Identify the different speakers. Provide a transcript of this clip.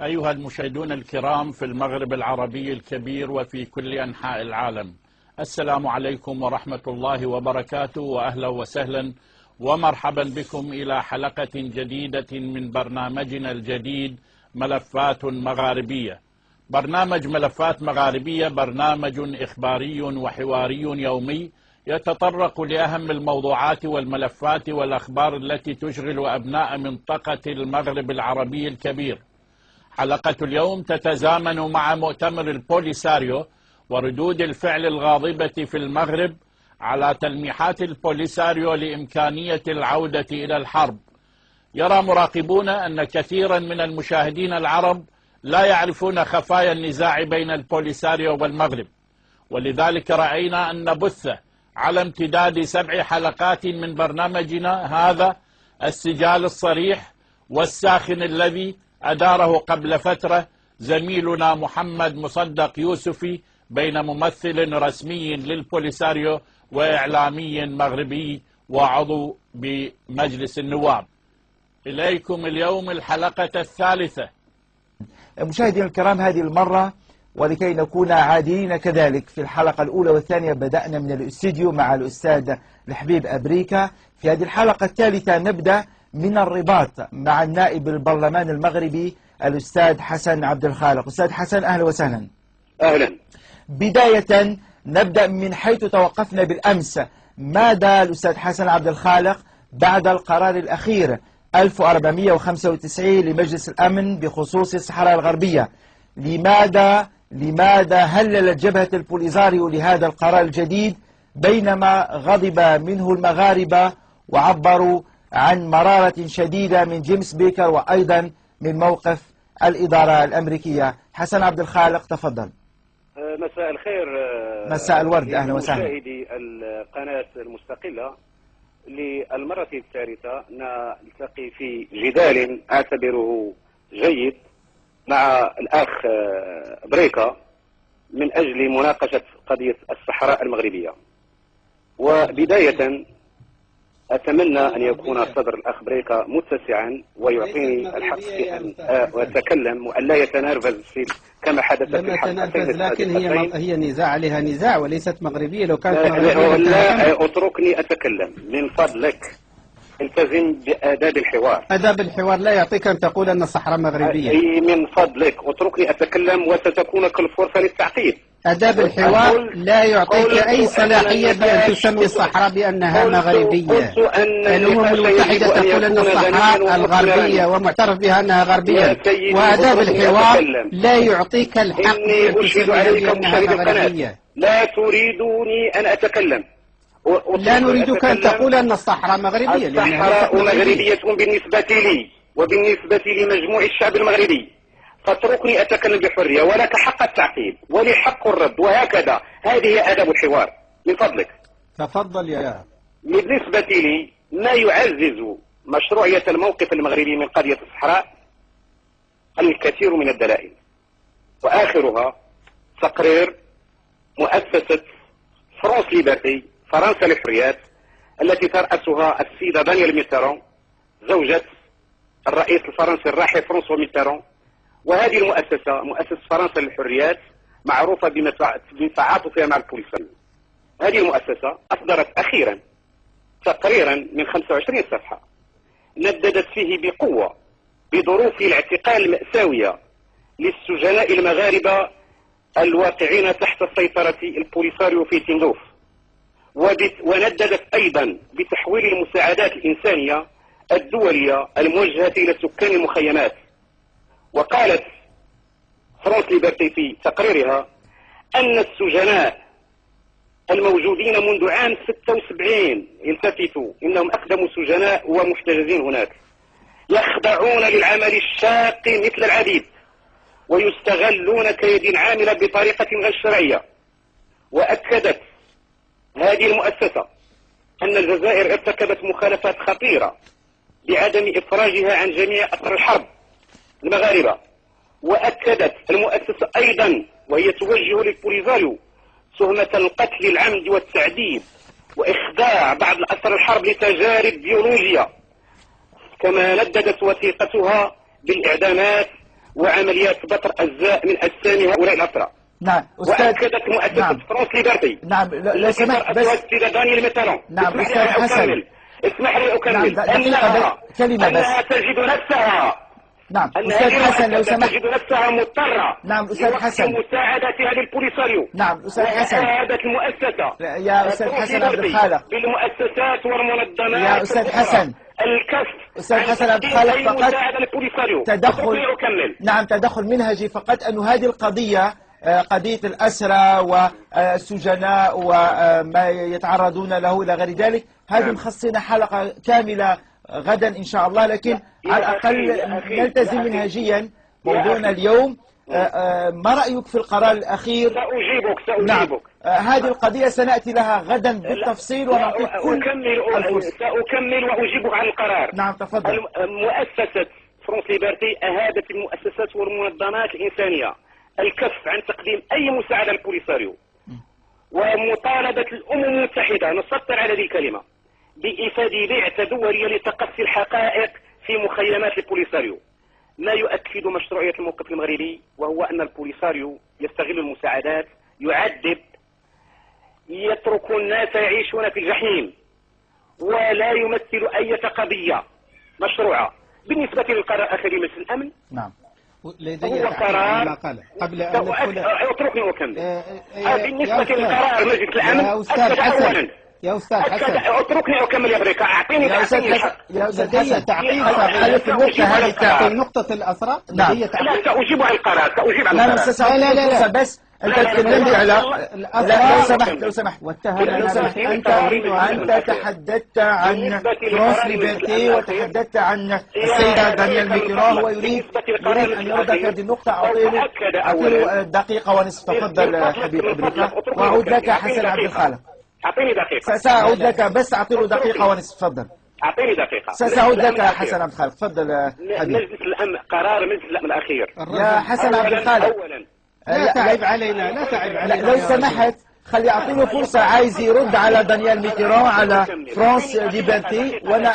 Speaker 1: أيها المشاهدون الكرام في المغرب العربي الكبير وفي كل أنحاء العالم، السلام عليكم ورحمة الله وبركاته، وأهلا وسهلا ومرحبا بكم إلى حلقة جديدة من برنامجنا الجديد ملفات مغاربية. برنامج ملفات مغاربية برنامج إخباري وحواري يومي يتطرق لأهم الموضوعات والملفات والأخبار التي تشغل أبناء منطقة المغرب العربي الكبير. حلقة اليوم تتزامن مع مؤتمر البوليساريو وردود الفعل الغاضبة في المغرب على تلميحات البوليساريو لإمكانية العودة إلى الحرب. يرى مراقبون أن كثيرا من المشاهدين العرب لا يعرفون خفايا النزاع بين البوليساريو والمغرب، ولذلك رأينا أن نبث على امتداد 7 حلقات من برنامجنا هذا السجال الصريح والساخن الذي أداره قبل فترة زميلنا محمد مصدق يوسفي بين ممثل رسمي للبوليساريو وإعلامي مغربي وعضو بمجلس النواب. إليكم اليوم الحلقة الثالثة.
Speaker 2: مشاهدينا الكرام، هذه المرة ولكي نكون عادلين كذلك في الحلقة الأولى والثانية بدأنا من الاستديو مع الأستاذ الحبيب أبريكا. في هذه الحلقة الثالثة نبدأ من الرباط مع النائب البرلمان المغربي الأستاذ حسن عبد الخالق. أستاذ حسن، أهلا وسهلا.
Speaker 3: أهلا.
Speaker 2: بداية نبدأ من حيث توقفنا بالأمس. ماذا الأستاذ حسن عبد الخالق بعد القرار الأخير 1495 لمجلس الأمن بخصوص الصحراء الغربية؟ لماذا هللت جبهة البوليساريو لهذا القرار الجديد بينما غضب منه المغاربة وعبروا عن مرارة شديدة من جيمس بيكر وأيضا من موقف الإدارة الأمريكية؟ حسن عبد الخالق، تفضل.
Speaker 3: مساء الخير.
Speaker 2: مساء الورد، أهلا وسهلا.
Speaker 3: مشاهدي القناة المستقلة، للمرة الثالثة نلتقي في جدال أعتبره جيد مع الأخ بريكا من أجل مناقشة قضية الصحراء المغربية. وبداية أتمنى أن يكون صدر الأخ بريكا متسعا ويعطيني الحق في أن أتكلم وأن لا يتنرفز كما حدث في الحلقتين.
Speaker 4: لكن هي نزاع عليها نزاع وليست مغربية. لو كانت مغربية
Speaker 3: لا اتركني أتكلم من فضلك. التزم بآداب الحوار.
Speaker 4: آداب الحوار لا يعطيك أن تقول أن الصحراء مغربية.
Speaker 3: من فضلك اتركني أتكلم وستكون كل فرصة للتعقيب.
Speaker 4: آداب الحوار لا يعطيك أي صلاحية بأن تسمي الصحراء بأنها مغربية. الأمم المتحدة تقول أن الصحراء الغربية ومعترف بها أنها غربية، وآداب الحوار لا يعطيك الحق بأن تسمي بأنها مغربية.
Speaker 3: لا تريدوني أن أتكلم.
Speaker 4: لا نريدك أن تقول أن الصحراء مغربية.
Speaker 3: الصحراء مغربية بالنسبة لي وبالنسبة لمجموع الشعب المغربي، فاتركني أتكلم بحرية ولك حق التعقيب ولي حق الرد، وهكذا. هذه آداب الحوار من فضلك.
Speaker 4: تفضل يا.
Speaker 3: بالنسبة لي ما يعزز مشروعية الموقف المغربي من قضية الصحراء الكثير من الدلائل، وآخرها تقرير مؤسسة فرانس ليبرتي، فرنسا للحريات، التي ترأسها السيدة دانيال ميترون زوجة الرئيس الفرنسي الراحل فرانسوا ميترون. وهذه المؤسسة مؤسسة فرنسا للحريات معروفة بتعاطفها مع البوليساريو. هذه المؤسسة أصدرت أخيرا تقريرا من 25 صفحة نددت فيه بقوة بظروف الاعتقال المأساوية للسجناء المغاربة الواقعين تحت سيطرة البوليساريو في تندوف، ونددت أيضا بتحويل المساعدات الإنسانية الدولية الموجهة إلى سكان المخيمات. وقالت فرانس ليبرتي في تقريرها أن السجناء الموجودين منذ عام 76، التفتوا إنهم أقدم سجناء ومحتجزين هناك، يخضعون للعمل الشاق مثل العبيد ويستغلون كيد عاملة بطريقة غير شرعية. وأكدت هذه المؤسسة أن الجزائر ارتكبت مخالفات خطيرة بعدم إفراجها عن جميع أسر الحرب المغاربة. وأكدت المؤسسة أيضا وهي توجه للبوليساريو تهمة القتل العمد والتعذيب وإخضاع بعض الأسر الحرب لتجارب بيولوجية. كما نددت وثيقتها بالإعدامات وعمليات بتر أجزاء من أجسام هؤلاء الأسرى.
Speaker 2: نعم أستاذ.
Speaker 3: وأكدت مؤسسة
Speaker 2: نعم.
Speaker 3: فرانس ليبرتي.
Speaker 2: نعم لو سمحت بس.
Speaker 3: السيدة دانيال ميتالون.
Speaker 2: نعم أستاذ حسن.
Speaker 3: اسمح لي أكمل.
Speaker 2: نعم دقيقة كلمة بس.
Speaker 3: أنها تجد نفسها.
Speaker 2: نعم أستاذ حسن لو سمحت.
Speaker 3: تجد نفسها مضطرة.
Speaker 2: نعم أستاذ حسن.
Speaker 3: مساعدتها للبوليساريو.
Speaker 2: نعم أستاذ حسن.
Speaker 3: هذا المؤسسة.
Speaker 2: يا أستاذ حسن عبد الخالق.
Speaker 3: بالمؤسسات والمنظمات.
Speaker 2: يا أستاذ حسن.
Speaker 3: الكف.
Speaker 2: أستاذ حسن عبد الخالق فقط تدخل. نعم تدخل منهجي فقط أن هذه القضية قضية الأسرى والسجناء وما يتعرضون له إلى غير ذلك هذه مخصصين حلقة كاملة غدا إن شاء الله، لكن على الأقل نلتزم منهجيا موضوعنا اليوم. ما رأيك في القرار الأخير؟
Speaker 3: سأجيبك.
Speaker 2: نعم. هذه القضية سنأتي لها غدا بالتفصيل ونعطيك كل الفرصة.
Speaker 3: سأكمل وأجيبك عن القرار.
Speaker 2: نعم تفضل.
Speaker 3: مؤسسة فرانس ليبرتي أهادت المؤسسات والمنظمات الإنسانية الكف عن تقديم أي مساعدة للبوليساريو، ومطالبة الأمم المتحدة نسطر على هذه الكلمة بإيفاد بعثة دولية لتقصي الحقائق في مخيمات البوليساريو، ما يؤكد مشروعية الموقف المغربي، وهو أن البوليساريو يستغل المساعدات، يعذب، يترك الناس يعيشون في الجحيم، ولا يمثل أي قضية مشروعة. بالنسبة للقرار الأخير مجلس الأمن،
Speaker 2: نعم
Speaker 4: لدي
Speaker 3: هو قرار
Speaker 4: قبل أن ندخل.
Speaker 3: اتركني أكمل. بالنسبة للقرار مجلس الأمن
Speaker 4: يا أستاذ حسن. يا أستاذ حسن
Speaker 3: اتركني أكمل يا بريكا. أعطيني
Speaker 2: يا أستاذ حسن. يا أستاذ حسن
Speaker 4: تعقيب
Speaker 2: حلف النقطة هذه
Speaker 4: في نقطة الأسرى.
Speaker 2: نعم.
Speaker 3: لا سأجيب عن القرار. سأجيب عن القرار.
Speaker 2: لا بس أنت تكلمت على لو سمحت أنت تحدثت عن فرانس ليبرتي وتحدثت عن السيدة دانيال ميتالون. هو يريد أن يرد في هذه النقطة. أعطيه دقيقة ونصف. تفضل حبيب أمريكا. وأعود لك حسن عبد الخالق.
Speaker 3: أعطيني دقيقة.
Speaker 2: سأعود لك بس أعطيه دقيقة ونصف. تفضل.
Speaker 3: أعطيني دقيقة.
Speaker 2: سأعود لك حسن عبد الخالق. تفضل حبيب.
Speaker 3: مجلس الأمن قرار مجلس الأمن الأخير.
Speaker 2: يا حسن عبد الخالق
Speaker 4: لا تعب علينا. لا تعب علينا.
Speaker 2: لو سمحت خلي أعطيله فرصة. عايز يرد على دانيال ميتالون على فرانس ليبرتي، وأنا